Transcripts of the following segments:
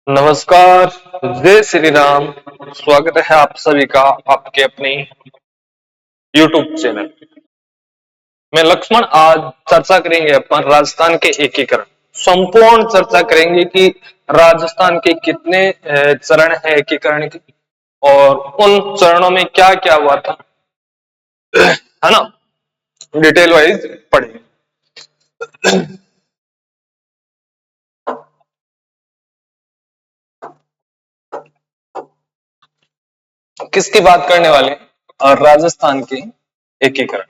नमस्कार। जय श्री राम। स्वागत है आप सभी का आपके अपने YouTube चैनल। मैं लक्ष्मण। आज चर्चा करेंगे अपन राजस्थान के एकीकरण। संपूर्ण चर्चा करेंगे कि राजस्थान के कितने चरण है एकीकरण के और उन चरणों में क्या क्या हुआ था, है ना। डिटेल वाइज पढ़ेंगे। किसकी बात करने वाले हैं? और राजस्थान के एकीकरण।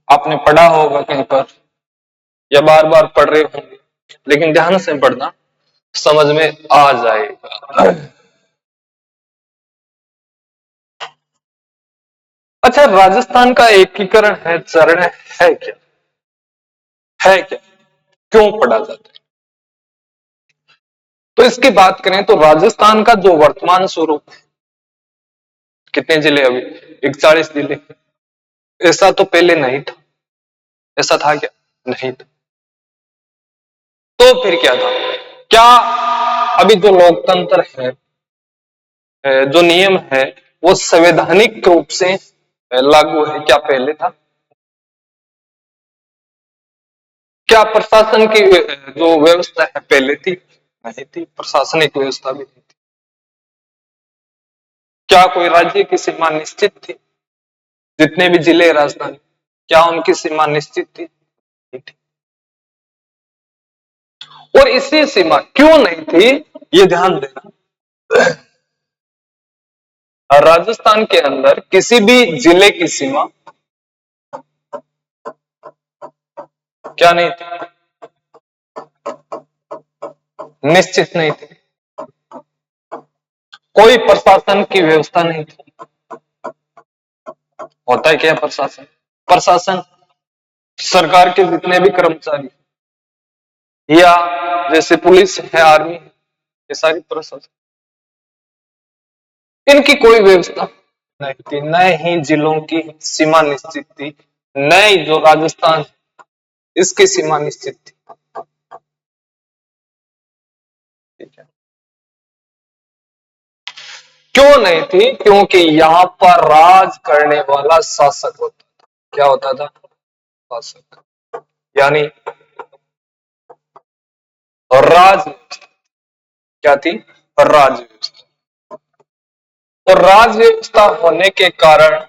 आपने पढ़ा होगा कहीं पर या बार बार पढ़ रहे होंगे, लेकिन ध्यान से पढ़ना, समझ में आ जाएगा। अच्छा, राजस्थान का एकीकरण है, चरण है क्या? है क्या? क्यों पढ़ा जाता है? तो इसकी बात करें तो राजस्थान का जो वर्तमान स्वरूप है, कितने जिले अभी? 41 जिले। ऐसा तो पहले नहीं था। ऐसा था क्या? नहीं था। तो फिर क्या था? क्या अभी जो लोकतंत्र है, जो नियम है, वो संवैधानिक रूप से लागू है क्या? पहले था। क्या प्रशासन की जो व्यवस्था है पहले थी? नहीं थी। प्रशासनिक व्यवस्था भी नहीं थी। क्या कोई राज्य की सीमा निश्चित थी? जितने भी जिले राजधानी, क्या उनकी सीमा निश्चित थी? नहीं थी। और इसी सीमा क्यों नहीं थी, ये ध्यान देना। राजस्थान के अंदर किसी भी जिले की सीमा क्या नहीं थी? निश्चित नहीं थी। कोई प्रशासन की व्यवस्था नहीं थी। होता है क्या प्रशासन? प्रशासन सरकार के जितने भी कर्मचारी या जैसे पुलिस है, आर्मी है, ये सारी प्रशासन, इनकी कोई व्यवस्था नहीं थी। न ही जिलों की सीमा निश्चित थी, न ही जो राजस्थान इसकी सीमा निश्चित थी। ठीक है। क्यों नहीं थी? क्योंकि यहाँ पर राज करने वाला शासक होता था। क्या होता था? शासक। यानी राज क्या थी? राज व्यवस्था। और राज व्यवस्था होने के कारण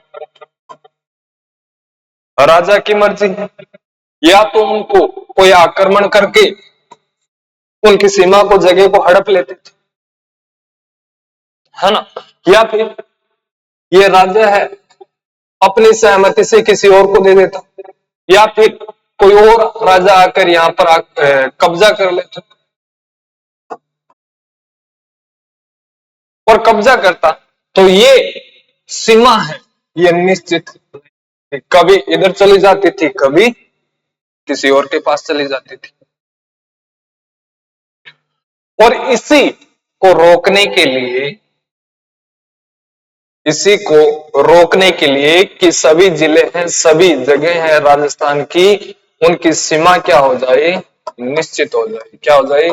राजा की मर्जी है, या तो उनको कोई आक्रमण करके उनकी सीमा को, जगह को हड़प लेते थे, है ना। या फिर ये राज्य है, अपनी सहमति से किसी और को दे देता, या फिर कोई और राजा आकर यहाँ पर कब्जा कर लेता और कब्जा करता। तो ये सीमा है, ये निश्चित, कभी इधर चली जाती थी, कभी किसी और के पास चली जाती थी। और इसी को रोकने के लिए कि सभी जिले हैं, सभी जगह हैं राजस्थान की, उनकी सीमा क्या हो जाए? निश्चित हो जाए। क्या हो जाए?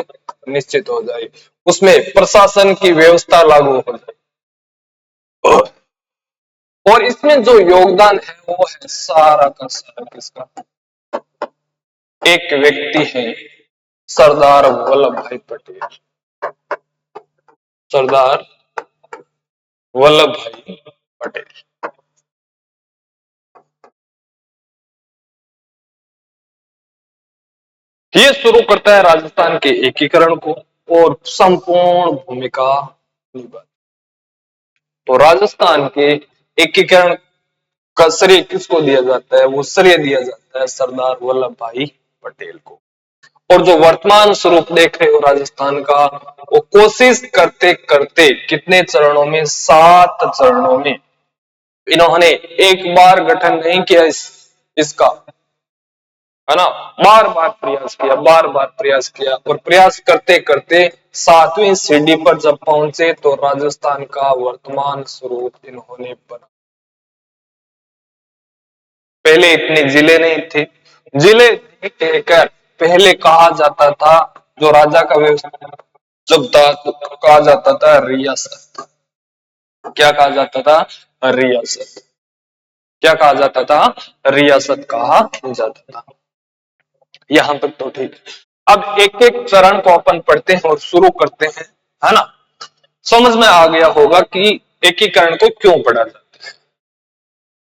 निश्चित हो जाए। उसमें प्रशासन की व्यवस्था लागू हो जाए। और इसमें जो योगदान है वो है सारा का सारा किसका? एक व्यक्ति है, सरदार वल्लभ भाई पटेल। सरदार वल्लभ भाई पटेल। ये शुरू करता है राजस्थान के एकीकरण को और संपूर्ण भूमिका निभाती। तो राजस्थान के एकीकरण का श्रेय किसको दिया जाता है? वो श्रेय दिया जाता है सरदार वल्लभ भाई पटेल को। और जो वर्तमान स्वरूप देख रहे हो राजस्थान का, वो कोशिश करते करते कितने चरणों में? 7 चरणों में इन्होंने एक बार गठन नहीं किया इसका, है ना। बार बार प्रयास किया, बार बार प्रयास किया, और प्रयास करते करते 7वीं सीढ़ी पर जब पहुंचे तो राजस्थान का वर्तमान स्वरूप इन्होंने बना। पहले इतने जिले नहीं थे, जिले कहकर पहले कहा जाता था, जो राजा का व्यवस्था जब था तो कहा जाता था रियासत। क्या कहा जाता था? रियासत। क्या कहा जाता था? रियासत कहा जाता था। यहां तक तो ठीक। अब एक एक चरण को अपन पढ़ते हैं और शुरू करते हैं, है ना। समझ में आ गया होगा कि एकीकरण को क्यों पढ़ा जाता है।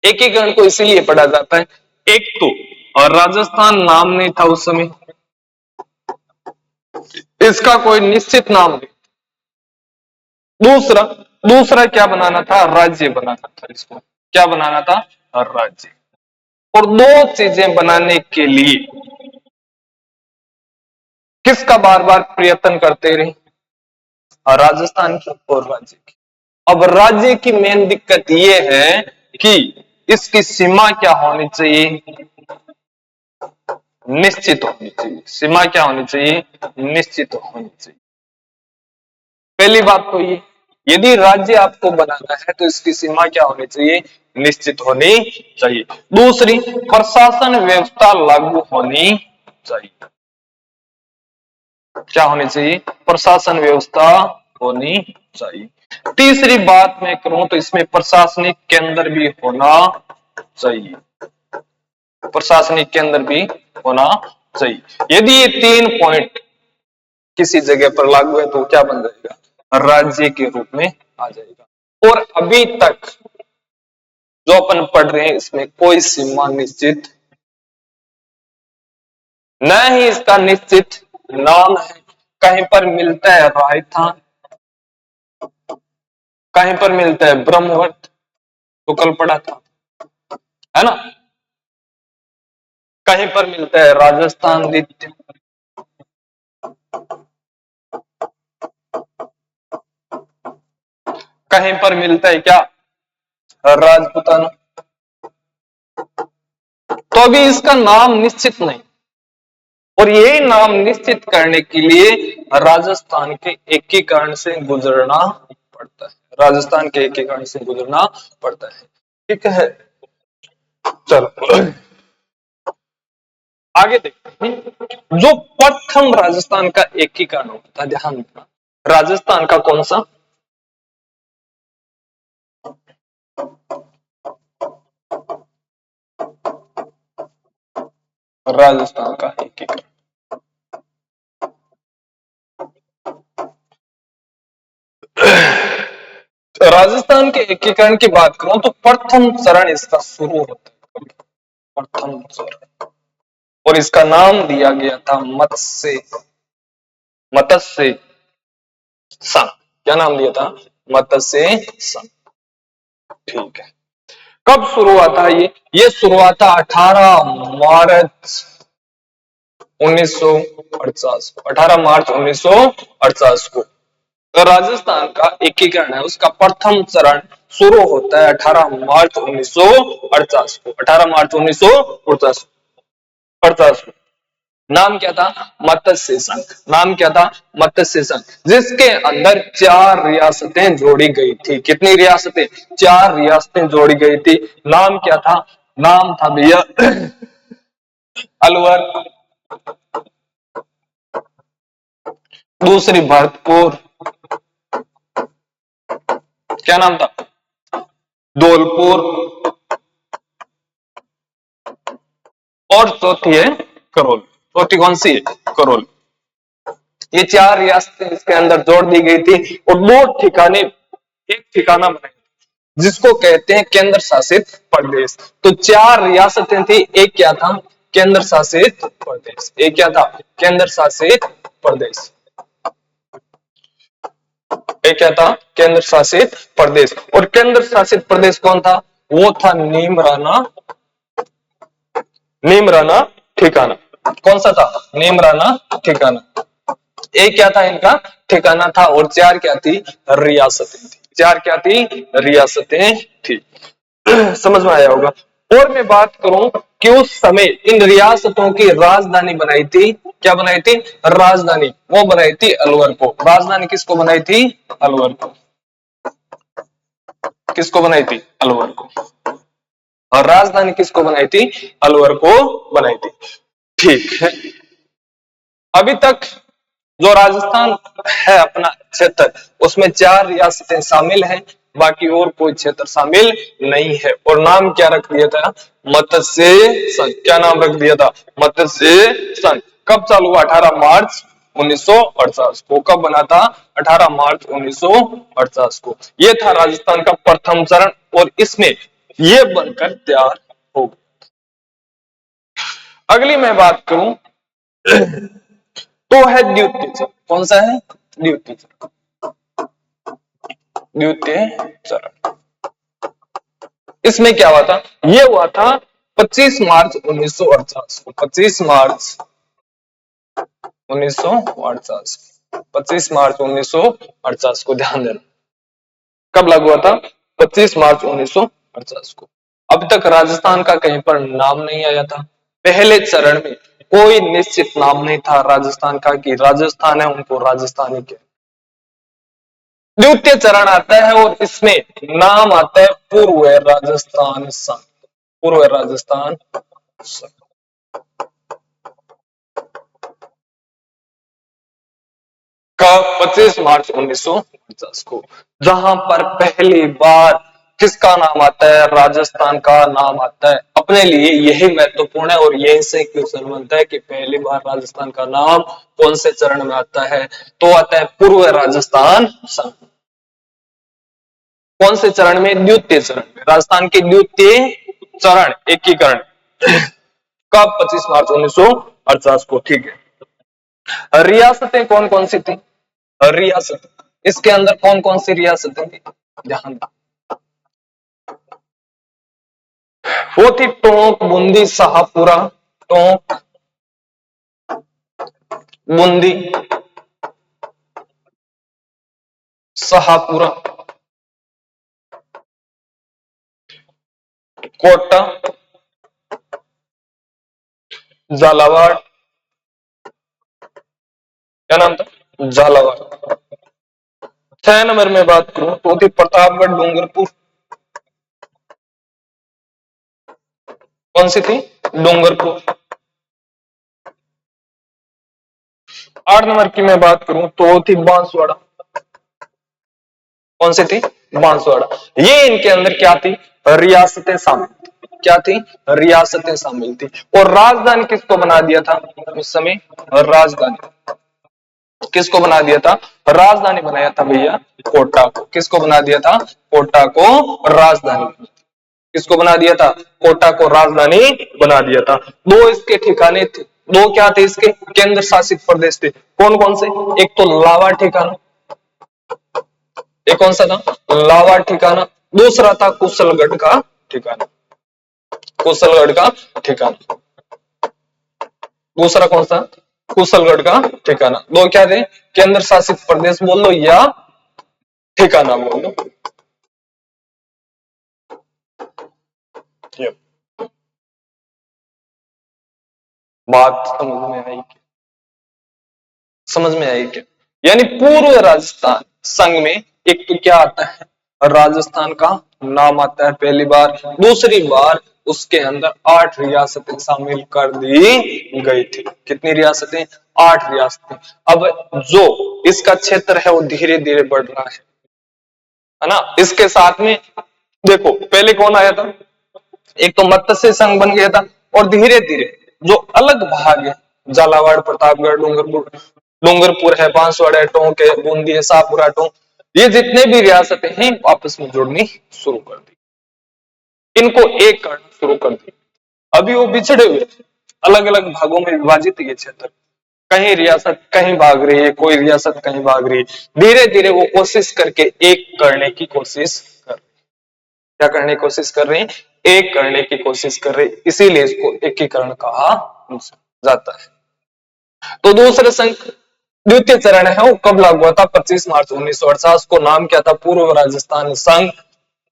एकीकरण को इसीलिए पढ़ा जाता है, एक तो और राजस्थान नाम नहीं था उस समय, इसका कोई निश्चित नाम नहीं। दूसरा दूसरा क्या बनाना था? राज्य बनाना था इसको। क्या बनाना था? राज्य। और दो चीजें बनाने के लिए किसका बार बार प्रयत्न करते रहे? राजस्थान की और राज्य की। अब राज्य की मेन दिक्कत यह है कि इसकी सीमा क्या होनी चाहिए? निश्चित होनी चाहिए। सीमा क्या होनी चाहिए? निश्चित होनी चाहिए। पहली बात तो ये, यदि राज्य आपको बनाना है तो इसकी सीमा क्या होनी चाहिए? निश्चित होनी चाहिए। दूसरी, प्रशासन व्यवस्था लागू होनी चाहिए। क्या होनी चाहिए? प्रशासन व्यवस्था होनी चाहिए। तीसरी बात मैं करूं तो इसमें प्रशासनिक केंद्र भी होना चाहिए। प्रशासनिक केंद्र भी होना चाहिए। यदि ये तीन पॉइंट किसी जगह पर लागू है तो क्या बन जाएगा? राज्य के रूप में आ जाएगा। और अभी तक जो अपन पढ़ रहे हैं इसमें कोई सीमा निश्चित, न ही इसका निश्चित नाम है। कहीं पर मिलता है राजस्थान, कहीं पर मिलता है ब्रह्मवट, तो कल पढ़ा था, है ना। कहीं पर मिलता है राजस्थान द्वितीय, कहीं पर मिलता है क्या? राजपूताना। तो अभी इसका नाम निश्चित नहीं, और यही नाम निश्चित करने के लिए राजस्थान के एकीकरण से गुजरना पड़ता है। राजस्थान के एकीकरण से गुजरना पड़ता है। ठीक है, चलो आगे देखते हैं। जो प्रथम राजस्थान का एकीकरण होता था, ध्यान देना, राजस्थान का कौन सा? राजस्थान का एकीकरण। राजस्थान के एकीकरण की बात करूं तो प्रथम चरण इसका शुरू होता है, प्रथम चरण, और इसका नाम दिया गया था मत्स्य, मत्स्य संघ। क्या नाम दिया था? मत्स्य संघ। ठीक है। कब शुरू हुआ था ये शुरू हुआ था 18 मार्च 1948 को। 18 मार्च 1948 को तो राजस्थान का एकीकरण है, उसका प्रथम चरण शुरू होता है 18 मार्च 1948 को। 18 मार्च 1948 को। नाम क्या था? मत्स्य संघ। नाम क्या था? मत्स्य संघ, जिसके अंदर 4 रियासतें जोड़ी गई थी। कितनी रियासतें? 4 रियासतें जोड़ी गई थी। नाम क्या था? नाम था भैया अलवर, दूसरी भरतपुर, क्या नाम था? धौलपुर, और चौथी है करौल। चौथी कौन सी है? करौल। ये 4 रियासतें इसके अंदर जोड़ दी गई थी, और 2 ठिकाने, एक ठिकाना बनाया जिसको कहते हैं केंद्र शासित प्रदेश। तो 4 रियासतें थी, एक क्या था? केंद्र शासित प्रदेश। एक क्या था? केंद्र शासित प्रदेश। एक क्या था? केंद्र शासित प्रदेश। और केंद्र शासित प्रदेश कौन था? वो था नीमराना, नीमराना ठिकाना। कौन सा था? नीमराना ठिकाना। एक क्या था इनका? ठिकाना था। और 4 क्या थी? रियासतें थी। 4 क्या थी? रियासतें थी। समझ में आया होगा। और मैं बात करूं कि उस समय इन रियासतों की राजधानी बनाई थी, क्या बनाई थी? राजधानी वो बनाई थी अलवर को। राजधानी किसको बनाई थी? अलवर को। किसको बनाई थी? अलवर को। और राजधानी किसको बनाई थी? अलवर को बनाई थी। ठीक है, अभी तक जो राजस्थान है अपना क्षेत्र, उसमें 4 रियासतें शामिल हैं, बाकी और कोई क्षेत्र शामिल नहीं है। और नाम क्या रख दिया था? मत्स्य संघ। क्या नाम रख दिया था? मत्स्य संघ। कब चालू हुआ? 18 मार्च 1948 को। कब बना था? 18 मार्च 1948 को। यह था राजस्थान का प्रथम चरण, और इसमें यह बनकर तैयार हो गया। अगली मैं बात करूं तो है द्वितीय चरण। कौन सा है? द्वितीय चरण। द्वितीय चरण, इसमें क्या हुआ था? ये हुआ था 25 मार्च 1948 को। 25 मार्च 1948, 25 मार्च 1948 को ध्यान देना। कब लागू हुआ था? 25 मार्च 1948 को। अब तक राजस्थान का कहीं पर नाम नहीं आया था। पहले चरण में कोई निश्चित नाम नहीं था राजस्थान का कि राजस्थान है उनको राजस्थानी के। द्वितीय चरण आता है और इसमें नाम आता है पूर्व राजस्थान संघ। पूर्व राजस्थान संघ का 25 मार्च 1950 को, जहां पर पहली बार किसका नाम आता है? राजस्थान का नाम आता है। अपने लिए यही महत्वपूर्ण है और यही से क्वेश्चन बनता है कि पहली बार राजस्थान का नाम कौन से चरण में आता है? तो आता है पूर्व राजस्थान संघ। कौन से चरण में? द्वितीय चरण में। राजस्थान के द्वितीय चरण एकीकरण कब? 25 मार्च 1948 को। ठीक है, रियासतें कौन कौन सी थी? रियासत, इसके अंदर कौन कौन सी रियासतें थी? ध्यान दो, वो थी टोंक, बूंदी, शाहपुरा। टोंक, बूंदी, शाहपुरा, कोटा, झालावाड़। क्या नाम था? झालावाड़। 6 नंबर में बात करूं तो थी प्रतापगढ़, डूंगरपुर। कौन सी थी? डूंगरपुर। 8 नंबर की मैं बात करूं तो थी बांसवाड़ा। कौन सी थी? बांसवाड़ा। ये इनके अंदर क्या थी? रियासतें शामिल थी। क्या थी? रियासतें शामिल थी। और राजधानी किसको बना दिया था उस समय? राजधानी किसको बना दिया था? राजधानी बनाया था भैया कोटा को। किसको बना दिया था? कोटा को राजधानी। किसको बना दिया था? कोटा को राजधानी बना दिया था। दो इसके ठिकाने थे। दो क्या थे इसके? केंद्र शासित प्रदेश थे। कौन कौन से? एक तो लावा ठिकाना। एक कौन सा था? लावा ठिकाना। दूसरा था कुशलगढ़ का ठिकाना। कुशलगढ़ का ठिकाना। दूसरा कौन सा? कुशलगढ़ का ठिकाना। दो क्या थे? केंद्र शासित प्रदेश बोल लो या ठिकाना बोल लो। बात समझ में आई? समझ में आई क्या? यानी पूर्व राजस्थान संघ में एक तो क्या आता है? राजस्थान का नाम आता है पहली बार। दूसरी बार उसके अंदर 8 रियासतें शामिल कर दी गई थी। कितनी रियासतें? 8 रियासतें। अब जो इसका क्षेत्र है वो धीरे धीरे बढ़ रहा है ना? इसके साथ में देखो पहले कौन आया था? एक तो मत्स्य संघ बन गया था, और धीरे धीरे जो अलग भाग है, झालावाड़, प्रतापगढ़, डूंगरपुर है, बांसवाड़ा है, टोंक है, बूंदी है, शाहपुरा, टोंक, ये जितने भी रियासतें हैं आपस में जुड़नी शुरू कर दी। इनको एक करना शुरू कर दी। अभी वो बिछड़े हुए अलग अलग भागों में विभाजित ये क्षेत्र। कहीं रियासत कहीं भाग रही है, कोई रियासत कहीं भाग रही है। धीरे धीरे वो कोशिश करके एक करने की कोशिश कर, क्या करने की कोशिश कर रहे हैं? एक करने की कोशिश कर रहे हैं। इसीलिए इसको एकीकरण कहा जाता है। तो दूसरे संघ द्वितीय चरण है वो कब लागू हुआ था? 25 मार्च 1948 को। नाम क्या था? पूर्व राजस्थान संघ।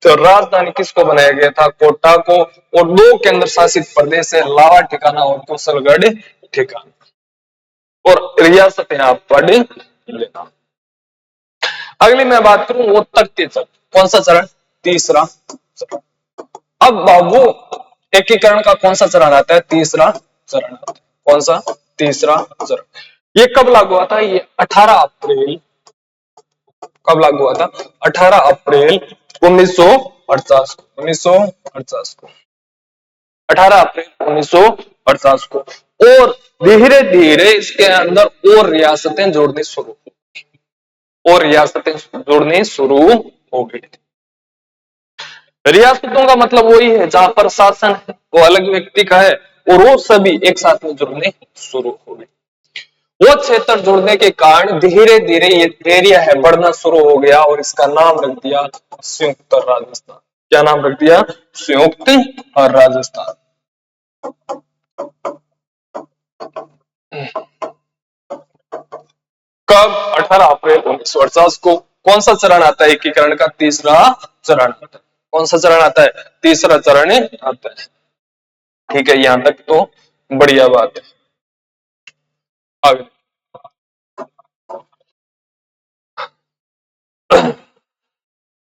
तो राजधानी किसको बनाया गया था? कोटा को। और 2 केंद्र शासित प्रदेश है, लावा ठिकाना और कुशलगढ़ ठिकाना। और रियासतें आप पढ़ लेना। अगली मैं बात करूं वो तृतीय चरण। कौन सा चरण? तीसरा चरण। अब बाबू एकीकरण का कौन सा चरण आता है? तीसरा चरण आता है। कौन सा? तीसरा चरण। ये कब लागू हुआ था? ये 18 अप्रैल, कब लागू हुआ था? 18 अप्रैल 1948 को, 1948 को, 18 अप्रैल 1948 को। और धीरे धीरे इसके अंदर और रियासतें जोड़नी शुरू, और रियासतें जोड़नी शुरू हो गई थी। रियासतों का मतलब वही है जहां पर शासन है वो अलग व्यक्ति का है और वो सभी एक साथ में जुड़ने शुरू हो गए। वो क्षेत्र जुड़ने के कारण धीरे धीरे ये एरिया है बढ़ना शुरू हो गया और इसका नाम रख दिया संयुक्त राजस्थान। क्या नाम रख दिया? संयुक्त राजस्थान। कब? 18 अप्रैल 1948 को। कौन सा चरण आता है एकीकरण का? तीसरा चरण आता है। कौन सा चरण आता है? तीसरा चरण आता है। ठीक है, यहां तक तो बढ़िया बात है। आगे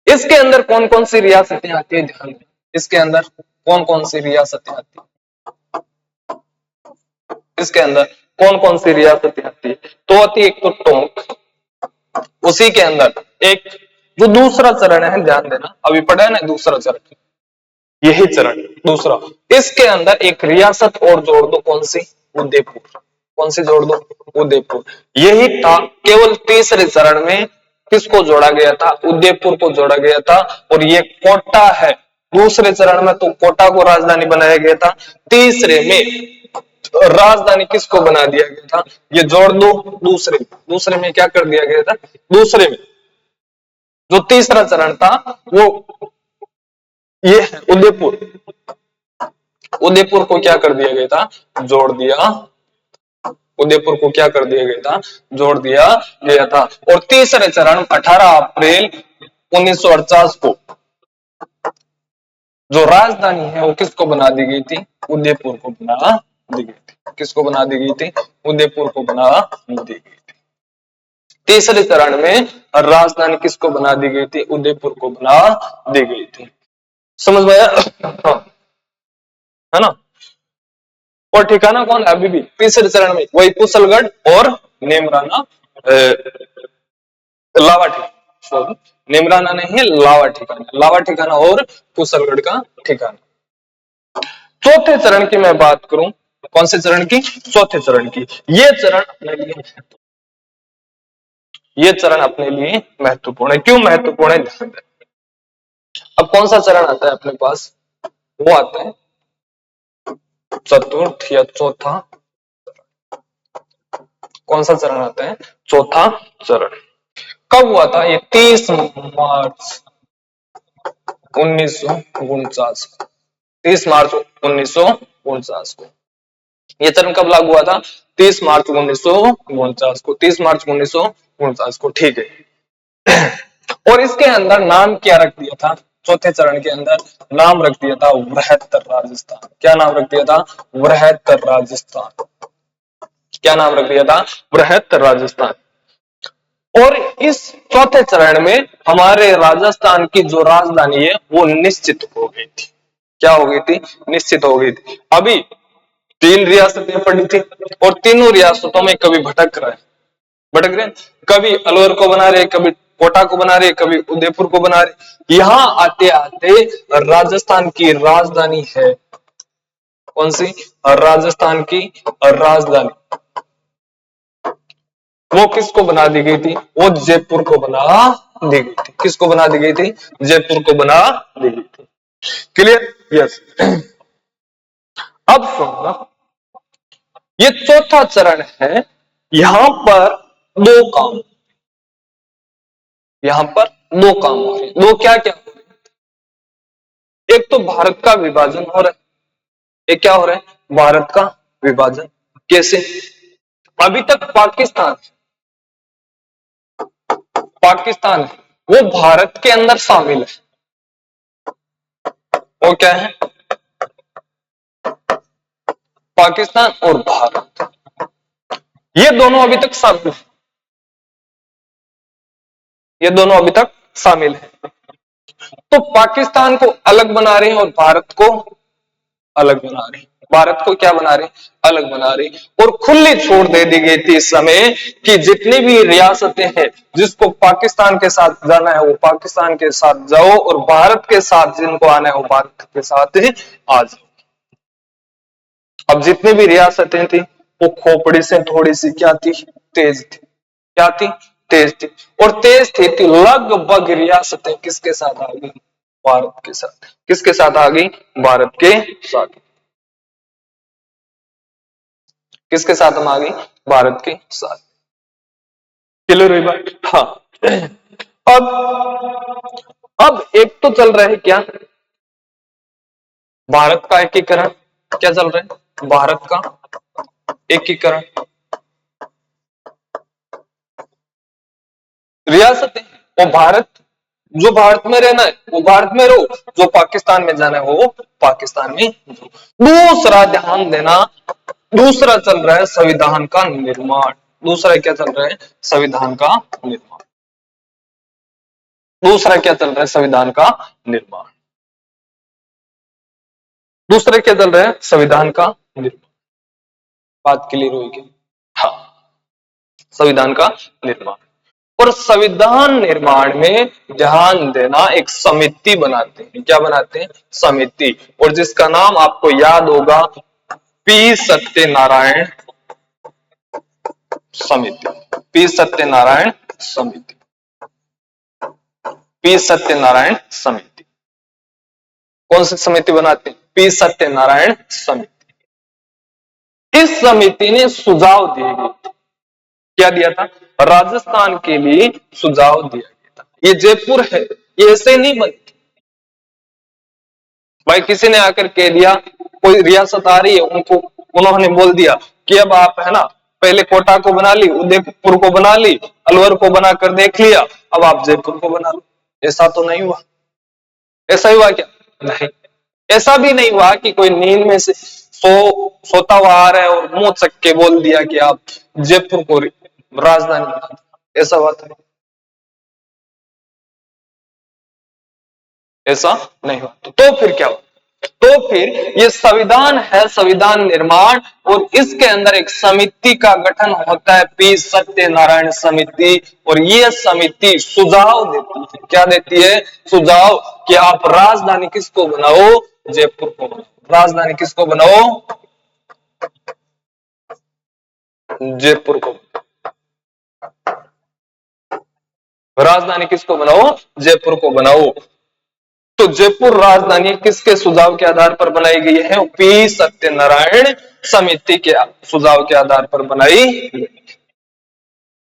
इसके अंदर कौन कौन सी रियासतें आती है? ध्यान दें, इसके अंदर कौन कौन सी रियासतें आती है? इसके अंदर कौन कौन सी रियासतें आती है? तो आती है एक तो टोंक, उसी के अंदर एक जो दूसरा चरण है, ध्यान देना, अभी पढ़ा है ना दूसरा चरण, यही चरण दूसरा। इसके अंदर एक रियासत और जोड़ दो, कौन सी? उदयपुर। कौन सी जोड़ दो? उदयपुर। यही था, केवल तीसरे चरण में किसको जोड़ा गया था? उदयपुर को जोड़ा गया था। और ये कोटा है, दूसरे चरण में तो कोटा को राजधानी बनाया गया था, तीसरे में राजधानी किसको बना दिया गया था? ये जोड़ दो। दूसरे दूसरे में क्या कर दिया गया था? दूसरे में जो तीसरा चरण था वो ये है उदयपुर। उदयपुर को क्या कर दिया गया था? जोड़ दिया। उदयपुर को क्या कर दिया गया था? जोड़ दिया गया था। और तीसरे चरण 18 अप्रैल 1948 को जो राजधानी है वो किसको बना दी गई थी? उदयपुर को बना दी गई थी। किसको बना दी गई थी? उदयपुर को बना दी गई थी। तीसरे चरण में राजधानी किसको बना दी गई थी? उदयपुर को बना दी गई थी। समझ में आया? है ना? और ठिकाना कौन है? अभी भी तीसरे चरण में वही कुशलगढ़ और नेमराना, लावा ठिकाना, सॉरी नेमराना नहीं है, लावा ठिकाना, लावा ठिकाना और कुशलगढ़ का ठिकाना। चौथे चरण की मैं बात करूं, कौन से चरण की? चौथे चरण की। ये चरण अपने लिए, ये चरण अपने लिए महत्वपूर्ण है। क्यों महत्वपूर्ण है? ध्यान दें। अब कौन सा चरण आता है अपने पास? वो आता है चतुर्थ या चौथा। कौन सा चरण आता है? चौथा चरण। कब हुआ था? ये 30 मार्च 1949, 30 मार्च 1949 को। ये चरण कब लागू हुआ था? 30 मार्च 1949 को, 30 मार्च 1949 को। ठीक है। और इसके अंदर नाम क्या रख दिया था? चौथे चरण के अंदर नाम रख दिया था बृहत्तर राजस्थान। क्या नाम रख दिया था? बृहत्तर राजस्थान। क्या नाम रख दिया था? बृहत्तर राजस्थान। और इस चौथे चरण में हमारे राजस्थान की जो राजधानी है वो निश्चित हो गई थी। क्या हो गई थी? निश्चित हो गई थी। अभी 3 रियासतें पड़ी थी और तीनों रियासतों में कभी भटक रहे, कभी अलवर को बना रहे, कभी कोटा को बना रहे, कभी उदयपुर को बना रहे। यहां आते आते राजस्थान की राजधानी है, कौन सी? राजस्थान की राजधानी वो किसको बना दी गई थी? वो जयपुर को बना दी गई थी। किसको बना दी गई थी? जयपुर को बना दी गई थी। क्लियर? यस। अब सुनना, ये चौथा चरण है। यहां पर दो काम, यहां पर दो काम हो रहे हैं। दो क्या क्या हो रहे हैं? एक तो भारत का विभाजन हो रहा है। एक क्या हो रहा है? भारत का विभाजन। कैसे? अभी तक पाकिस्तान वो भारत के अंदर शामिल है। वो क्या है? पाकिस्तान और भारत, ये दोनों अभी तक शामिल है। ये दोनों अभी तक शामिल है। तो पाकिस्तान को अलग बना रहे हैं और भारत को अलग बना रही, भारत को क्या बना रही, अलग बना रही। और खुली छूट दे दी गई थी इस समय कि जितनी भी रियासतें हैं, जिसको पाकिस्तान के साथ जाना है वो पाकिस्तान के साथ जाओ, और भारत के साथ जिनको आना है वो भारत के साथ आ जाओ। अब जितनी भी रियासतें थी वो खोपड़ी से थोड़ी सी क्या थी, तेज थी। क्या थी, तेज थी। और तेज थी तो लगभग रियासतें किसके साथ आ गई, भारत के साथ। किसके साथ आ गई, भारत के साथ। किसके साथ हम आ गई, भारत के साथ। क्लियर हुई बात। हाँ। अब एक तो चल रहा है क्या, भारत का एकीकरण। क्या चल रहा है, भारत का एकीकरण। रियासतें, वो भारत, जो भारत में रहना है वो भारत में रहो, जो पाकिस्तान में जाना है वो पाकिस्तान में जाओ। दूसरा ध्यान देना, दूसरा चल रहा है संविधान का निर्माण। दूसरा क्या चल रहा है, संविधान का निर्माण। दूसरा क्या चल रहा है, संविधान का निर्माण। दूसरा क्या चल रहा है, संविधान का निर्माण। बात क्लियर होगी। हाँ, संविधान का निर्माण। और संविधान निर्माण में ध्यान देना, एक समिति बनाते हैं। क्या बनाते हैं, समिति। और जिसका नाम आपको याद होगा, पी सत्यनारायण समिति। पी सत्यनारायण समिति। पी सत्यनारायण समिति। कौन सी समिति बनाते हैं, पी सत्यनारायण समिति। इस समिति ने सुझाव दिए गए थे। क्या दिया था, राजस्थान के लिए सुझाव दिया गया था। ये जयपुर है, ये ऐसे नहीं बनती भाई। किसी ने आकर कह दिया, कोई रियासत आ रही है, उनको उन्होंने बोल दिया कि अब आप है ना, पहले कोटा को बना ली, उदयपुर को बना ली, अलवर को बनाकर देख लिया, अब आप जयपुर को बना लो। ऐसा तो नहीं हुआ। ऐसा ही हुआ क्या, नहीं। ऐसा भी नहीं हुआ कि कोई नींद में से सोता हुआ आ रहा है और मुंह चक के बोल दिया कि आप जयपुर को राजधानी बना दो। ऐसा हुआ था, ऐसा नहीं हुआ। तो फिर क्या हुआ, तो फिर ये संविधान है, संविधान निर्माण, और इसके अंदर एक समिति का गठन होता है, पी सत्यनारायण समिति। और ये समिति सुझाव देती है। क्या देती है, सुझाव, कि आप राजधानी किसको बनाओ, जयपुर को बनाओ। राजधानी किसको बनाओ, जयपुर को। राजधानी किसको बनाओ, जयपुर को बनाओ। तो जयपुर राजधानी किसके सुझाव के आधार पर बनाई गई है, पी सत्यनारायण समिति के सुझाव के आधार पर बनाई गई।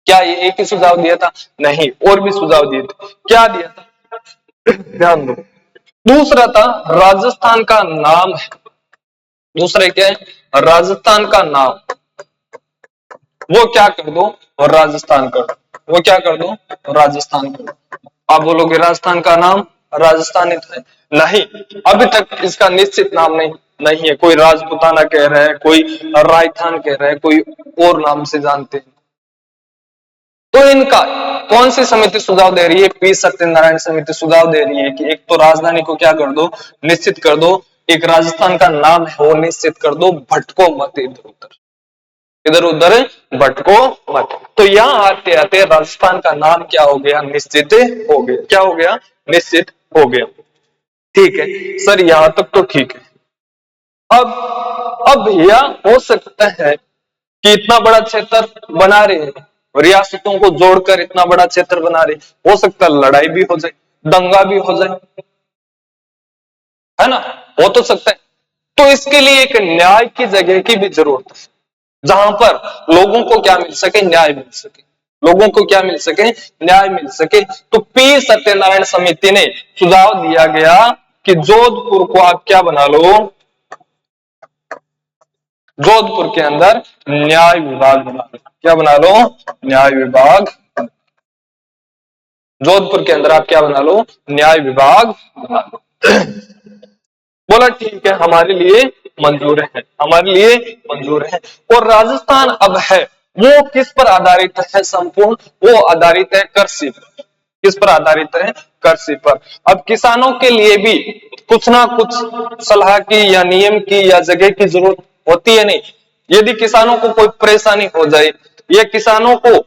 क्या ये एक ही सुझाव दिया था, नहीं, और भी सुझाव दिए थे। क्या दिया था, ध्यान दो। दूसरा था राजस्थान का नाम है। दूसरा क्या है, राजस्थान का नाम, वो क्या कर दो, और राजस्थान कर दो। वो क्या कर दो, राजस्थान कर दो। आप बोलोगे राजस्थान का नाम राजस्थानित है, नहीं, अभी तक इसका निश्चित नाम नहीं है। कोई राजपुताना कह रहा है, कोई रायथान कह रहा है, कोई और नाम से जानते हैं। तो इनका कौन सी समिति सुझाव दे रही है, पी सत्यनारायण समिति सुझाव दे रही है कि एक तो राजधानी को क्या कर दो, निश्चित कर दो। एक राजस्थान का नाम है वो निश्चित कर दो, भटको मत इधर उधर, इधर उधर भटको मत। तो यहाँ आते आते राजस्थान का नाम क्या हो गया, निश्चित हो गया। क्या हो गया, निश्चित हो गया। ठीक है सर, यहां तक तो ठीक है। अब भैया हो सकता है कि इतना बड़ा क्षेत्र बना रहे हैं, रियासतों को जोड़कर इतना बड़ा क्षेत्र बना रहे, हो सकता है लड़ाई भी हो जाए, दंगा भी हो जाए, है ना, हो तो सकता है। तो इसके लिए एक न्याय की जगह की भी जरूरत है, जहां पर लोगों को क्या मिल सके, न्याय मिल सके। लोगों को क्या मिल सके, न्याय मिल सके। तो पी सत्यनारायण समिति ने सुझाव दिया गया कि जोधपुर को आप क्या बना लो, जोधपुर के अंदर न्याय विभाग बना लो। क्या बना लो, न्याय विभाग। जोधपुर के अंदर आप क्या बना लो, न्याय विभाग बना लो। बोला ठीक है, हमारे लिए मंजूर है, हमारे लिए मंजूर है। और राजस्थान अब है वो किस पर आधारित है, संपूर्ण वो आधारित है कृषि पर। किस पर आधारित है? कृषि पर। अब किसानों के लिए भी कुछ ना कुछ सलाह की या नियम की या जगह की जरूरत होती है नहीं। यदि किसानों को कोई परेशानी हो जाए या किसानों को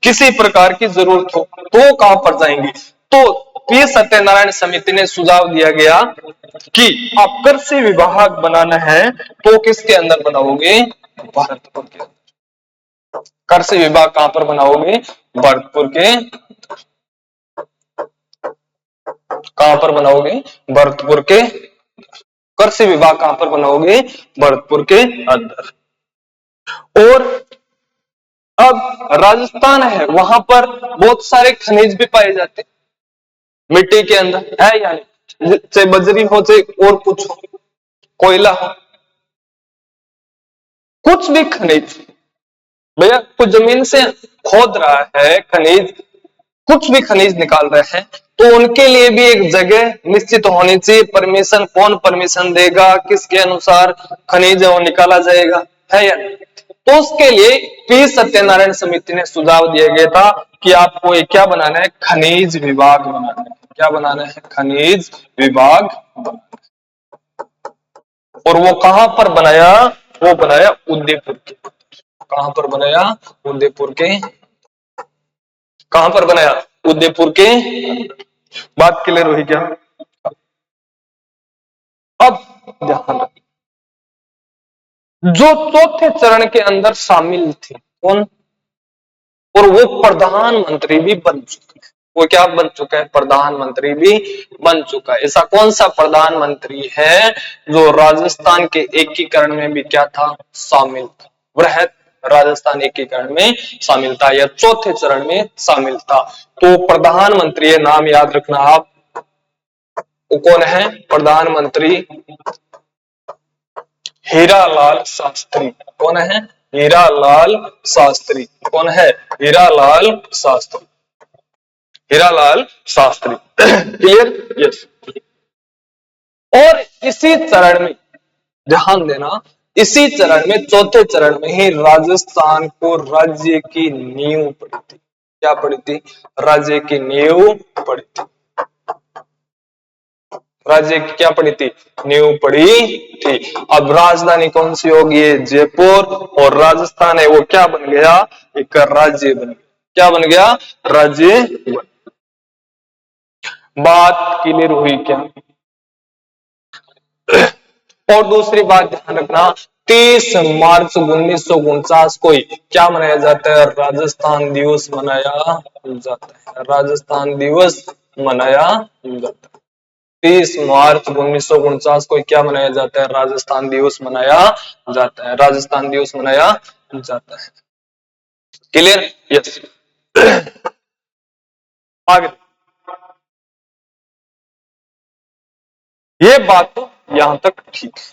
किसी प्रकार की जरूरत हो तो वो कहां पर जाएंगे? तो पी सत्यनारायण समिति ने सुझाव दिया गया कि आप कृषि विभाग बनाना है तो किसके अंदर बनाओगे? भरतपुर के। कृषि विभाग कहां पर बनाओगे? भरतपुर के। कहां पर बनाओगे? भरतपुर के। कृषि विभाग कहां पर बनाओगे? भरतपुर के अंदर। और अब राजस्थान है, वहां पर बहुत सारे खनिज भी पाए जाते हैं मिट्टी के अंदर, है या नहीं? चाहे बजरी हो चाहे और कुछ हो, कोयला हो, कुछ भी खनिज, भैया कुछ जमीन से खोद रहा है खनिज, कुछ भी खनिज निकाल रहे हैं तो उनके लिए भी एक जगह निश्चित होनी चाहिए। परमिशन कौन परमिशन देगा, किसके अनुसार खनिज वो निकाला जाएगा, है या नहीं? तो उसके लिए पी सत्यनारायण समिति ने सुझाव दिया गया था कि आपको ये क्या बनाना है? खनिज विभाग बनाना है। क्या बनाना है? खनिज विभाग बनाना है। और वो कहां पर बनाया? वो बनाया उदयपुर के। कहां पर बनाया? उदयपुर के। कहां पर बनाया? उदयपुर के। बात क्लियर हुई क्या? अब ध्यान रखें, जो चौथे चरण के अंदर शामिल थे कौन? और वो प्रधानमंत्री भी बन चुका है। वो क्या बन चुका है? प्रधानमंत्री भी बन चुका है। ऐसा कौन सा प्रधानमंत्री है जो राजस्थान के एकीकरण में भी क्या था? शामिल था। वृहत राजस्थान एकीकरण में शामिल था या चौथे चरण में शामिल था। तो प्रधानमंत्री, नाम याद रखना आप, वो कौन है? प्रधानमंत्री हीरालाल शास्त्री। कौन है? हीरालाल शास्त्री। कौन है? हीरालाल शास्त्री। हीरालाल शास्त्री। क्लियर? यस। और इसी चरण में ध्यान देना, इसी चरण में चौथे चरण में ही राजस्थान को राज्य की नींव पड़ी थी। क्या पड़ी थी? राज्य की नींव पड़ी थी। राज्य की क्या पड़ी थी? नींव पड़ी थी। अब राजधानी कौन सी होगी? जयपुर। और राजस्थान है वो क्या बन गया? एक राज्य बन गया। क्या बन गया? राज्य बन। बात क्लियर हुई क्या? और दूसरी बात ध्यान रखना, 30 मार्च 1949 को क्या मनाया जाता है? राजस्थान दिवस मनाया जाता है। राजस्थान दिवस मनाया जाता है। 30 मार्च 1949 को क्या मनाया जाता है? राजस्थान दिवस मनाया जाता है। राजस्थान दिवस मनाया जाता है। क्लियर? यस। आगे ये बात तो यहां तक ठीक है।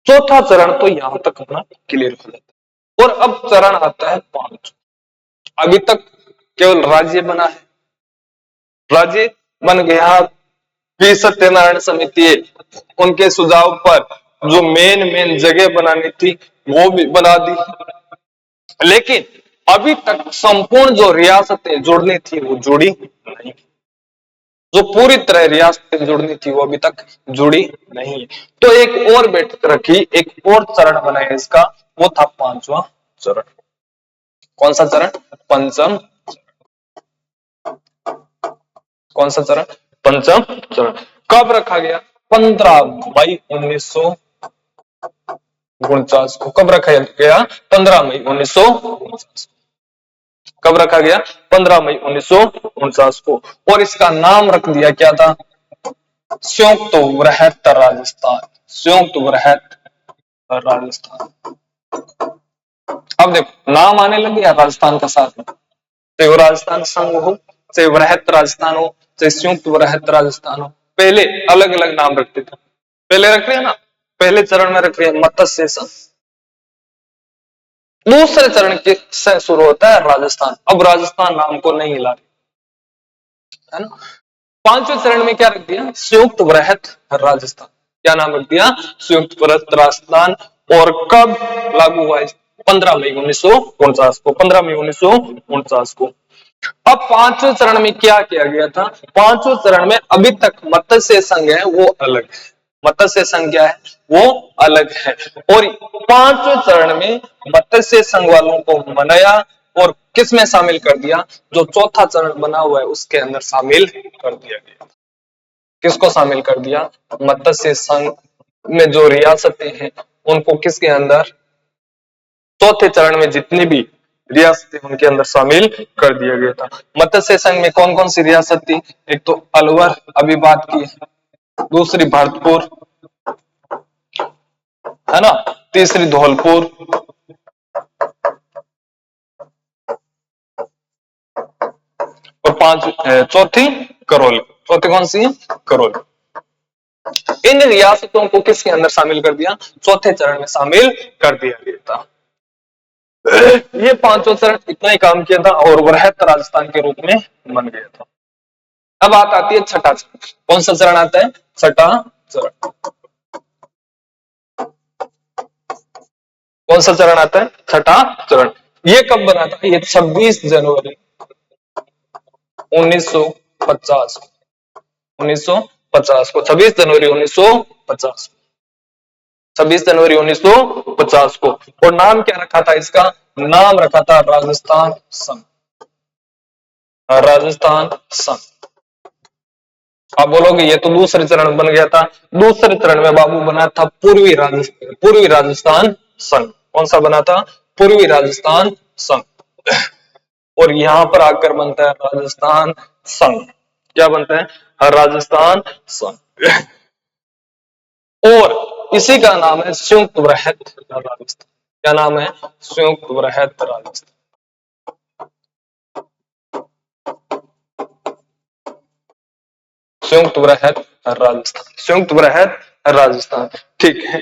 चौथा चरण तो यहां तक अपना क्लियर हो जाता है। और अब चरण आता है 5। अभी तक केवल राज्य बना है, राज्य बन गया। पी सत्यनारायण समिति उनके सुझाव पर जो मेन जगह बनानी थी वो भी बना दी, लेकिन अभी तक संपूर्ण जो रियासतें जुड़नी थी वो जुड़ी नहीं। जो पूरी तरह रियासतें जुड़नी थी वो अभी तक जुड़ी नहीं है। तो एक और बैठक रखी, एक और चरण बनाया इसका, वो था 5वां चरण। कौन सा चरण? पंचम। कौन सा चरण? पंचम चरण। कब रखा गया? 15 मई 1949 को। कब रखा गया? 15 मई 1949। कब रखा गया? 15 मई 1949 को। और इसका नाम रख दिया क्या था? संयुक्त वृहत राजस्थान। संयुक्त वृहत राजस्थान। अब देखो नाम आने लग गया राजस्थान का साथ में, चाहे वो राजस्थान संघ हो, चाहे वृहत राजस्थान हो, चाहे संयुक्त वृहत राजस्थान हो। पहले अलग अलग नाम रखते थे। पहले रख रहे हैं ना, पहले चरण में रख रहे हैं मत्स्य संघ, दूसरे चरण के से शुरू होता है राजस्थान। अब राजस्थान नाम को नहीं हिला रही, है ना। 5वें चरण में क्या रख दिया? संयुक्त वृहत राजस्थान। क्या नाम रख दिया? संयुक्त वृहत राजस्थान। और कब लागू हुआ? 15 मई 1949 को। 15 मई 1949 को। अब पांचवें चरण में क्या किया गया था? पांचवें चरण में अभी तक मत्स्य संघ है वो अलग है, मत्स्य संघ क्या है वो अलग है। और पांचवें चरण में मत्स्य संघ वालों को मनाया और किस में शामिल कर दिया? जो चौथा चरण बना हुआ है उसके अंदर शामिल कर दिया गया। किसको शामिल कर दिया? मत्स्य संघ में जो रियासतें हैं उनको किसके अंदर? चौथे चरण में जितनी भी रियासतें उनके अंदर शामिल कर दिया गया था। मत्स्य संघ में कौन कौन सी रियासत थी? एक तो अलवर अभी बात की, दूसरी भरतपुर है ना, तीसरी धौलपुर, और चौथी करौली। चौथी कौन सी है? करौली। इन रियासतों को किसके अंदर शामिल कर दिया? चौथे चरण में शामिल कर दिया गया था। ये पांचों चरण इतना ही काम किया था और वृहत राजस्थान के रूप में बन गया था। अब बात आती है छठा चरण। कौन सा चरण आता है? छठा चरण। कौन सा चरण आता है? छठा चरण। ये कब बना था? ये 26 जनवरी 1950 1950 को, 26 जनवरी 1950, 26 जनवरी 1950 को। और नाम क्या रखा था इसका? नाम रखा था राजस्थान संघ। राजस्थान संघ। आप बोलोगे ये तो दूसरे चरण बन गया था। दूसरे चरण में बाबू बना था पूर्वी राजस्थान संघ। कौन सा बना था? पूर्वी राजस्थान संघ। और यहां पर आकर बनता है राजस्थान संघ। क्या बनता है? राजस्थान संघ। और इसी का नाम है संयुक्त वृहत राजस्थान। क्या नाम है? संयुक्त वृहत राजस्थान। संयुक्त वृहत राजस्थान, संयुक्त वृहत राजस्थान। ठीक है।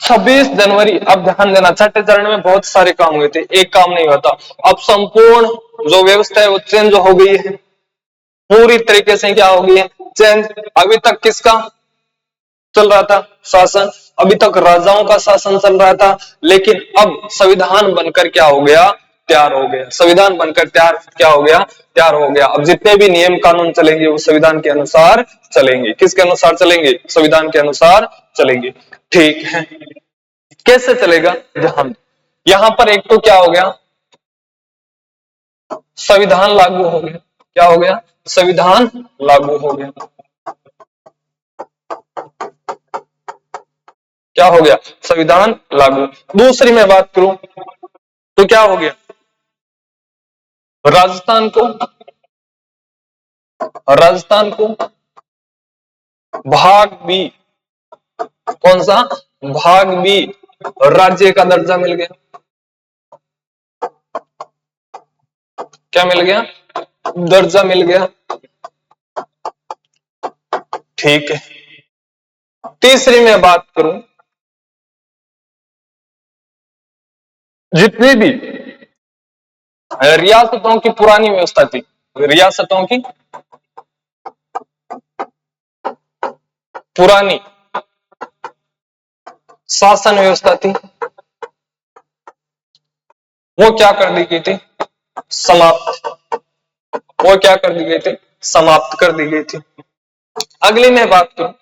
26 जनवरी, अब ध्यान देना, छठे चरण में बहुत सारे काम हुए थे, एक काम नहीं होता। अब संपूर्ण जो व्यवस्था है वो चेंज हो गई है, पूरी तरीके से क्या हो गई है? चेंज। अभी तक किसका चल रहा था शासन? अभी तक राजाओं का शासन चल रहा था, लेकिन अब संविधान बनकर क्या हो गया? तैयार हो गया। संविधान बनकर तैयार क्या हो गया? तैयार हो गया। अब जितने भी नियम कानून चलेंगे वो संविधान के अनुसार चलेंगे। किसके अनुसार चलेंगे? संविधान के अनुसार चलेंगे। ठीक है। कैसे चलेगा? ध्यान। यहां पर एक तो क्या हो गया? संविधान लागू हो गया। क्या हो गया? संविधान लागू हो गया। क्या हो गया? संविधान लागू। दूसरी मैं बात करूं तो क्या हो गया? राजस्थान को राजस्थान को भाग बी, कौन सा? भाग बी राज्य का दर्जा मिल गया। क्या मिल गया? दर्जा मिल गया। ठीक है। तीसरी मैं बात करूं, जितनी भी रियासतों की पुरानी व्यवस्था थी, रियासतों की पुरानी शासन व्यवस्था थी, वो क्या कर दी गई थी? समाप्त। वो क्या कर दी गई थी? समाप्त कर दी गई थी। अगली मैं बात करूं,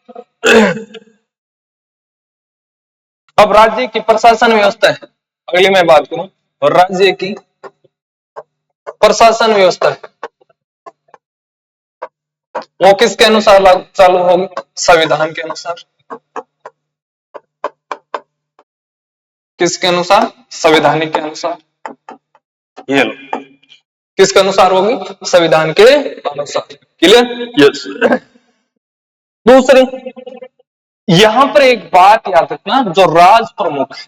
अब राज्य की प्रशासन व्यवस्था है। अगली मैं बात करूं राज्य की प्रशासन व्यवस्था है, वो किसके अनुसार चालू होगी? संविधान के अनुसार। किसके अनुसार? संवैधानिक के अनुसार। ये लो, किसके अनुसार होगी? संविधान के अनुसार। क्लियर? यस। दूसरी, यहां पर एक बात याद रखना, जो राज प्रमुख है,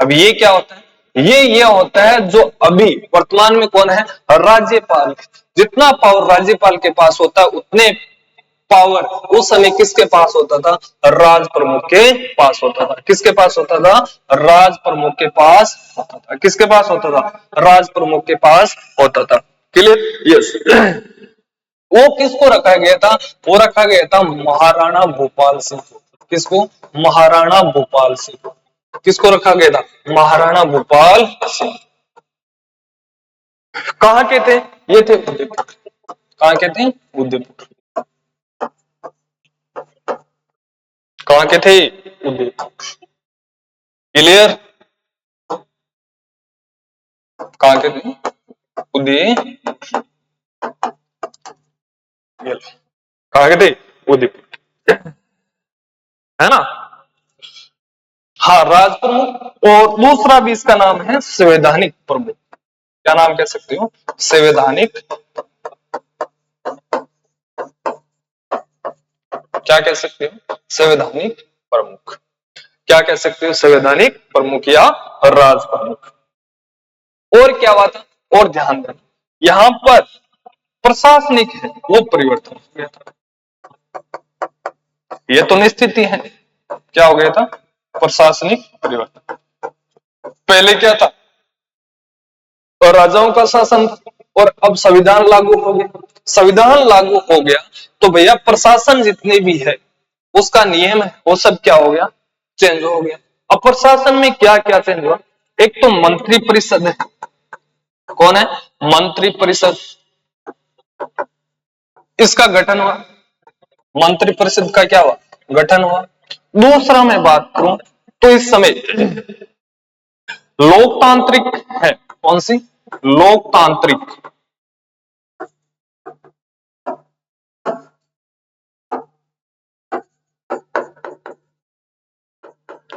अब ये क्या होता है? ये होता है जो अभी वर्तमान में कौन है? राज्यपाल। जितना पावर राज्यपाल के पास होता है उतने पावर उस समय किसके पास होता था? राज प्रमुख के पास होता था। किसके पास होता था? राज प्रमुख के पास होता था। किसके पास होता था? राज प्रमुख के पास होता था। क्लियर? यस। वो किसको रखा गया था? वो रखा गया था महाराणा भोपाल सिंह। किसको? महाराणा भोपाल सिंह। किसको रखा गया था? महाराणा भोपाल सिंह। कहाँ के थे? ये थे उदयपुर। कहाँ के थे? उदयपुर। कहाँ के थे? उदयपुर। क्लियर? कहाँ के थे? उदय, कहाँ के थे? उदयपुर, है ना? हाँ, राज प्रमुख। और दूसरा भी इसका नाम है संवैधानिक प्रमुख। क्या नाम कह सकते हो? संवैधानिक। क्या कह सकते हो? संवैधानिक प्रमुख। क्या कह सकते हो? संवैधानिक प्रमुख या राज प्रमुख। और क्या हुआ था? और ध्यान देना, यहां पर प्रशासनिक है वो परिवर्तन हो गया था। ये तो निश्चित ही है। क्या हो गया था? प्रशासनिक परिवर्तन। पहले क्या था? और राजाओं का शासन था, और अब संविधान लागू हो गया। संविधान लागू हो गया तो भैया प्रशासन जितने भी है उसका नियम है वो सब क्या हो गया? चेंज हो गया। अब प्रशासन में क्या क्या चेंज हुआ? एक तो मंत्री परिषद है। कौन है? मंत्री परिषद। इसका गठन हुआ। मंत्री परिषद का क्या हुआ? गठन हुआ। दूसरा मैं बात करूं तो इस समय लोकतांत्रिक है। कौन सी? लोकतांत्रिक।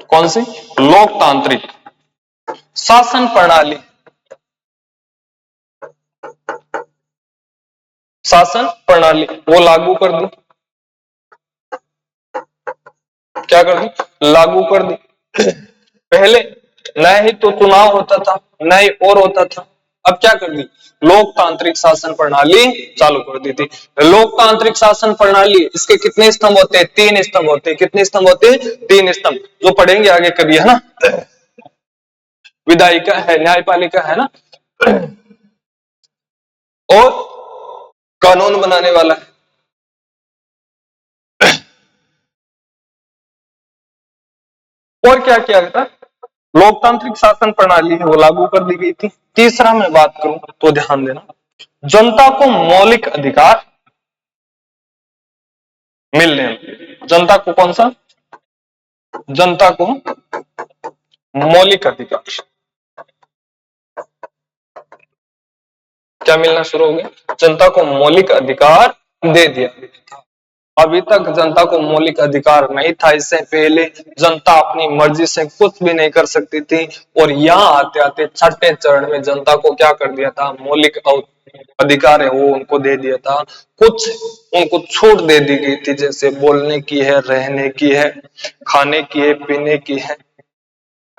कौन सी? लोकतांत्रिक शासन प्रणाली। शासन प्रणाली वो लागू कर दी। क्या कर दी? लागू कर दी। पहले न ही तो चुनाव होता था, न ही और होता था। अब क्या कर दी? लोकतांत्रिक शासन प्रणाली चालू कर दी थी। लोकतांत्रिक शासन प्रणाली, इसके कितने स्तंभ होते हैं? 3 स्तंभ होते हैं। कितने स्तंभ होते हैं? 3 स्तंभ, जो पढ़ेंगे आगे कभी, है ना? विधायिका है, न्यायपालिका है ना, और कानून बनाने वाला है। और क्या किया गया था? लोकतांत्रिक शासन प्रणाली है वो लागू कर दी गई थी। तीसरा मैं बात करूं तो ध्यान देना, जनता को मौलिक अधिकार मिलने। जनता को कौन सा? जनता को मौलिक अधिकार क्या मिलना शुरू हो गया? जनता को मौलिक अधिकार दे दिया। अभी तक जनता को मौलिक अधिकार नहीं था। इससे पहले जनता अपनी मर्जी से कुछ भी नहीं कर सकती थी, और यहाँ आते आते छठे चरण में जनता को क्या कर दिया था? मौलिक अधिकार है वो उनको दे दिया था। कुछ उनको छूट दे दी गई थी, जैसे बोलने की है, रहने की है, खाने की है, पीने की है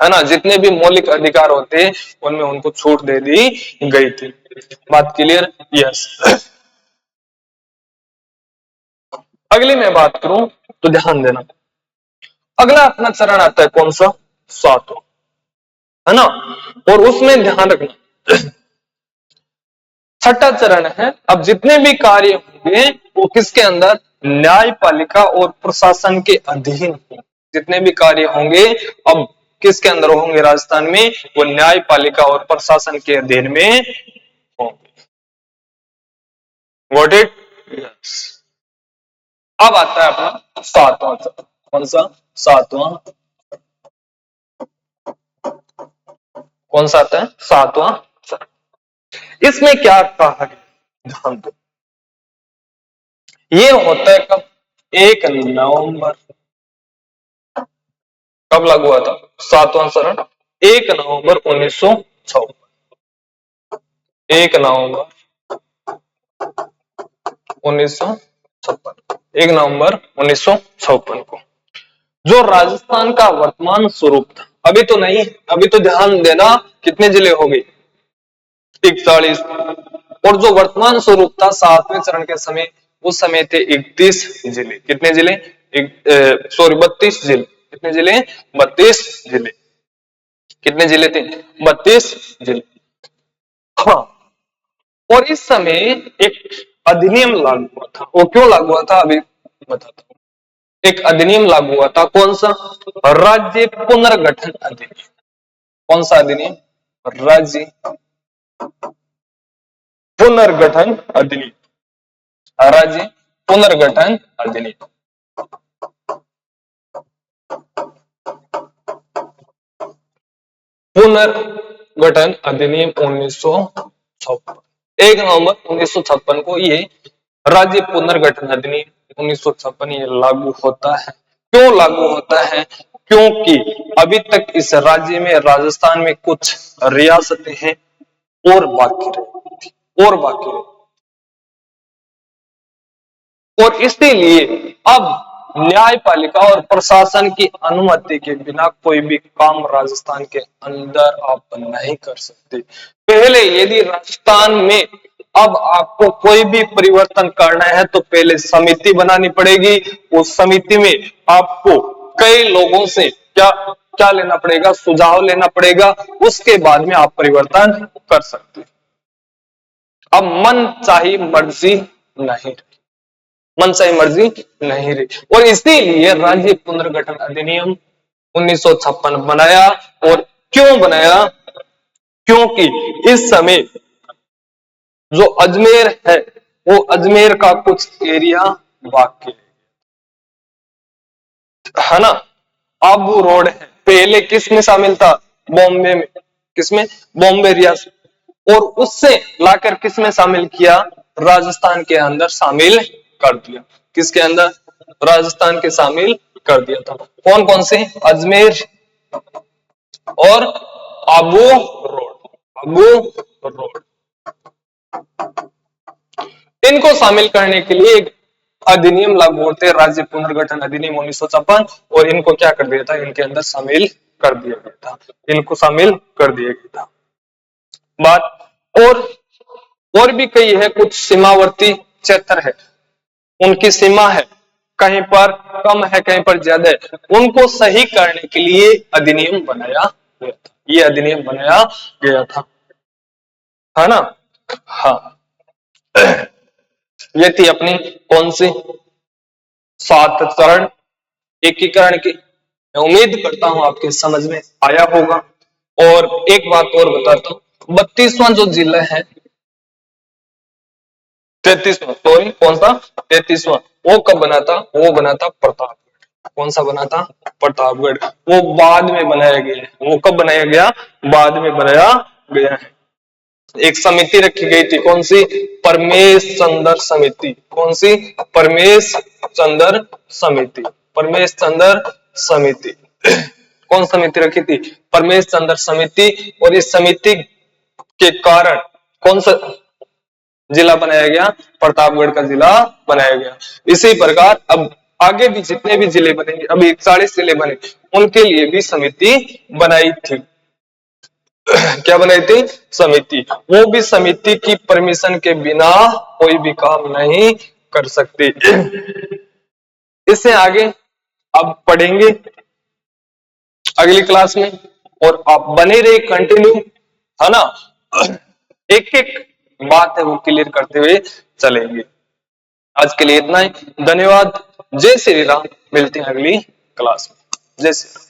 ना? जितने भी मौलिक अधिकार होते हैं उनमें उनको छूट दे दी गई थी। बात क्लियर? यस। अगली मैं बात करूं तो ध्यान देना, अगला अपना चरण आता है कौन सा? सातवां, है ना? और उसमें ध्यान रखना, छठा चरण है। अब जितने भी कार्य होंगे वो किसके अंदर? न्यायपालिका और प्रशासन के अधीन होंगे। जितने भी कार्य होंगे अब किसके अंदर होंगे? राजस्थान में वो न्यायपालिका और प्रशासन के अधीन में होंगे। What it? यस। अब आता है अपना सातवां चरण। कौन सा? सातवां। कौन सा आता है? सातवां चरण। इसमें क्या कहा गया? ध्यान दो। ये होता है कब? 1 नवंबर। कब लागू हुआ था सातवां चरण? 1 नवंबर 1956। 1 नवंबर 1956। 1 नवंबर 1956 को जो राजस्थान का वर्तमान स्वरूप था, अभी तो नहीं, अभी तो ध्यान देना, कितने जिले हो गए? 41। और जो वर्तमान स्वरूप था सातवें चरण के समय, उस समय थे 31 जिले। कितने जिले? सॉरी, 32 जिले। कितने जिले? 32 जिले। कितने जिले थे? 32 जिले। हाँ। और इस समय एक अधिनियम लागू हुआ था। वो क्यों लागू हुआ था अभी बताता हूं। एक अधिनियम लागू हुआ था। कौन सा? राज्य पुनर्गठन अधिनियम। कौन सा अधिनियम? राज्य पुनर्गठन अधिनियम, राज्य पुनर्गठन अधिनियम। पुनर्गठन अधिनियम 1956, 1 नवंबर 1956 को ये राज्य पुनर्गठन अधिनियम 1956 ये लागू होता है। क्यों लागू होता है? क्योंकि अभी तक इस राज्य में, राजस्थान में कुछ रियासतें हैं और बाकी रही, और बाकी रही, और इसीलिए अब न्यायपालिका और प्रशासन की अनुमति के बिना कोई भी काम राजस्थान के अंदर आप नहीं कर सकते। पहले यदि राजस्थान में अब आपको कोई भी परिवर्तन करना है तो पहले समिति बनानी पड़ेगी। उस समिति में आपको कई लोगों से क्या क्या लेना पड़ेगा? सुझाव लेना पड़ेगा। उसके बाद में आप परिवर्तन कर सकते। अब मन चाही मर्जी नहीं, मनचाही मर्जी नहीं रही, और इसीलिए राज्य पुनर्गठन अधिनियम 1956 बनाया। और क्यों बनाया? क्योंकि इस समय जो अजमेर है, वो अजमेर का कुछ एरिया बाकी है ना। आबू रोड है, पहले किस में शामिल था? बॉम्बे में। किसमें? बॉम्बे रियासत। और उससे लाकर किस में शामिल किया? राजस्थान के अंदर शामिल कर दिया। किसके अंदर? राजस्थान के शामिल कर दिया था। कौन कौन से? अजमेर और आबू रोड। आबू रोड, इनको शामिल करने के लिए एक अधिनियम लागू होते हैं, राज्य पुनर्गठन अधिनियम 1956, और इनको क्या कर दिया था? इनके अंदर शामिल कर दिया गया था। इनको शामिल कर दिया गया था। बात और भी कई है, कुछ सीमावर्ती क्षेत्र है, उनकी सीमा है, कहीं पर कम है, कहीं पर ज्यादा है, उनको सही करने के लिए अधिनियम बनाया गया था। ये अधिनियम बनाया गया था, है ना। हाँ, ये थी अपनी कौन सी? 7 चरण एकीकरण की। मैं उम्मीद करता हूं आपके समझ में आया होगा। और एक बात और बताता हूं, 32वां जो जिला है, 33वां, सॉरी कौन सा? 33वां, वो कब बना था? वो बना था प्रतापगढ़। कौन सा बना था? प्रतापगढ़। वो बाद में बनाया गया है। वो कब बनाया गया? बाद में बनाया गया है। एक समिति रखी गई थी, कौन सी? परमेश चंद्र समिति। कौन सी? परमेश चंद्र समिति। परमेश चंद्र समिति। कौन समिति रखी थी? परमेश चंद्र समिति। और इस समिति के कारण कौन सा जिला बनाया गया? प्रतापगढ़ का जिला बनाया गया। इसी प्रकार अब आगे भी जितने भी जिले बनेंगे, अभी 41 जिले बने, उनके लिए भी समिति बनाई थी। क्या बनाई थी? समिति। वो भी समिति की परमिशन के बिना कोई भी काम नहीं कर सकती। इससे आगे अब पढ़ेंगे अगली क्लास में, और आप बने रहे कंटिन्यू, है ना। एक एक बात है वो क्लियर करते हुए चलेंगे। आज के लिए इतना ही, धन्यवाद। जय श्री राम। मिलते हैं अगली क्लास में। जय श्री राम।